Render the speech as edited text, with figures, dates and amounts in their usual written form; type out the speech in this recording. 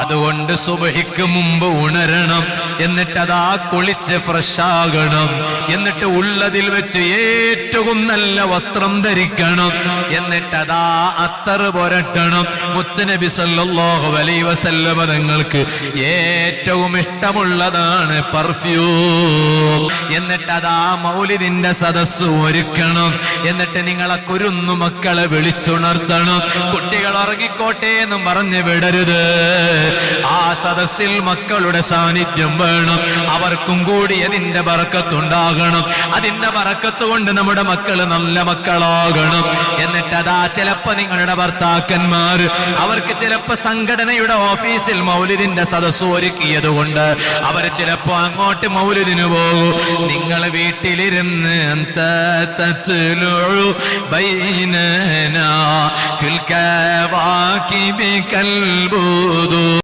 അതുകൊണ്ട് സുബഹിക്ക് മുമ്പ് ഉണരണം, എന്നിട്ടതാ കുളിച്ച് ഫ്രഷാകണം, എന്നിട്ട് ഉള്ളതിൽ വെച്ച് ഏറ്റവും നല്ല വസ്ത്രം ധരിക്കണം, എന്നിട്ടതാ അത്തർ പുരട്ടണം. മുത്തുനബി സല്ലല്ലാഹു അലൈഹി വസല്ലമ തങ്ങൾക്ക് ഏറ്റവും ഇഷ്ടമുള്ളതാണ് പെർഫ്യൂം. എന്നിട്ടതാ മൗലിദിന്റെ സദസ്സ് ഒരുക്കണം. എന്നിട്ട് നിങ്ങളെ കുരുന്നു മക്കളെ വിളിച്ചുണർത്തണം. കുട്ടികൾ ഉറങ്ങിക്കോട്ടെ എന്നും പറഞ്ഞ് വിടരുത്. ആ സദസ്സിൽ മക്കളുടെ സാന്നിധ്യം വേണം. അവർക്കും കൂടി അതിന്റെ ബറക്കത്തുണ്ടാകണം. അതിന്റെ ബറക്കത്ത് കൊണ്ട് നമ്മുടെ മക്കള് നല്ല മക്കളാകണം. എന്നിട്ട് അതാ ചിലപ്പോ നിങ്ങളുടെ ഭർത്താക്കന്മാർ അവർക്ക് ചിലപ്പോ സംഘടനയുടെ ഓഫീസിൽ മൗലിദിന്റെ സദസ്സ് ഒരുക്കിയത് കൊണ്ട് അവർ ചിലപ്പോ അങ്ങോട്ട് മൗലിദിന് പോകും. നിങ്ങൾ വീട്ടിലിരുന്ന് ബൈനനാ ഫിൽ കവാകിബി കൽബുദു